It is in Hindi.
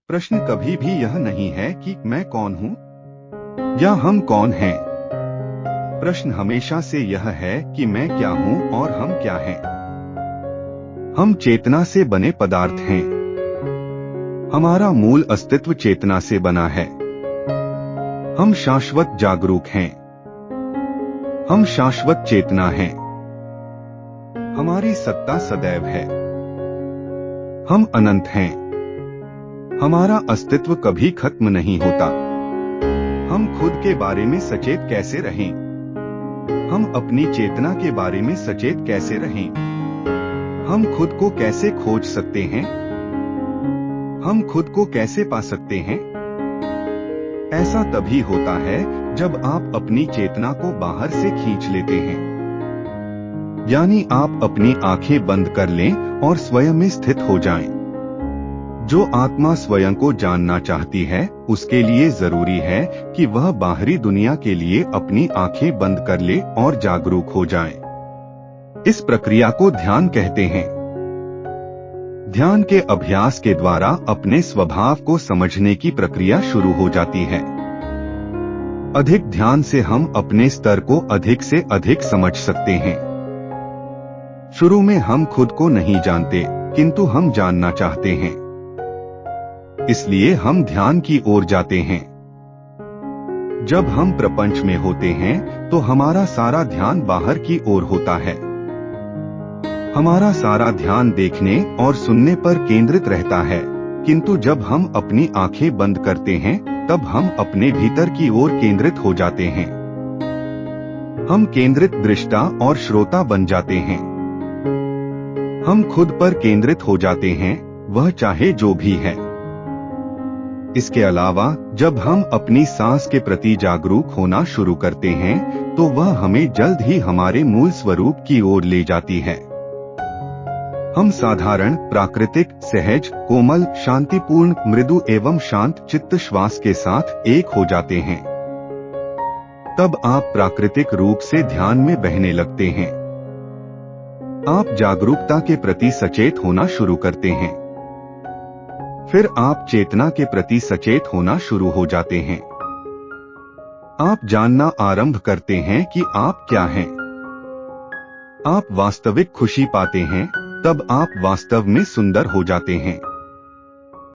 प्रश्न कभी भी यह नहीं है कि मैं कौन हूं या हम कौन हैं। प्रश्न हमेशा से यह है कि मैं क्या हूं और हम क्या हैं। हम चेतना से बने पदार्थ हैं। हमारा मूल अस्तित्व चेतना से बना है। हम शाश्वत जागरूक हैं। हम शाश्वत चेतना हैं। हमारी सत्ता सदैव है। हम अनंत हैं। हमारा अस्तित्व कभी खत्म नहीं होता। हम खुद के बारे में सचेत कैसे रहें? हम अपनी चेतना के बारे में सचेत कैसे रहें? हम खुद को कैसे खोज सकते हैं? हम खुद को कैसे पा सकते हैं? ऐसा तभी होता है जब आप अपनी चेतना को बाहर से खींच लेते हैं। यानी आप अपनी आंखें बंद कर लें और स्वयं में स्थित हो जाएं। जो आत्मा स्वयं को जानना चाहती है, उसके लिए जरूरी है कि वह बाहरी दुनिया के लिए अपनी आंखें बंद कर ले और जागरूक हो जाए। इस प्रक्रिया को ध्यान कहते हैं। ध्यान के अभ्यास के द्वारा अपने स्वभाव को समझने की प्रक्रिया शुरू हो जाती है। अधिक ध्यान से हम अपने स्तर को अधिक से अधिक समझ सकते हैं। शुरू में हम खुद को नहीं जानते, किंतु हम जानना चाहते हैं। इसलिए हम ध्यान की ओर जाते हैं। जब हम प्रपंच में होते हैं तो हमारा सारा ध्यान बाहर की ओर होता है। हमारा सारा ध्यान देखने और सुनने पर केंद्रित रहता है, किंतु जब हम अपनी आंखें बंद करते हैं तब हम अपने भीतर की ओर केंद्रित हो जाते हैं। हम केंद्रित दृष्टा और श्रोता बन जाते हैं। हम खुद पर केंद्रित हो जाते हैं, वह चाहे जो भी है। इसके अलावा जब हम अपनी सांस के प्रति जागरूक होना शुरू करते हैं तो वह हमें जल्द ही हमारे मूल स्वरूप की ओर ले जाती है। हम साधारण, प्राकृतिक, सहज, कोमल, शांतिपूर्ण, मृदु एवं शांत चित्त श्वास के साथ एक हो जाते हैं। तब आप प्राकृतिक रूप से ध्यान में बहने लगते हैं। आप जागरूकता के प्रति सचेत होना शुरू करते हैं। फिर आप चेतना के प्रति सचेत होना शुरू हो जाते हैं। आप जानना आरंभ करते हैं कि आप क्या हैं। आप वास्तविक खुशी पाते हैं, तब आप वास्तव में सुंदर हो जाते हैं।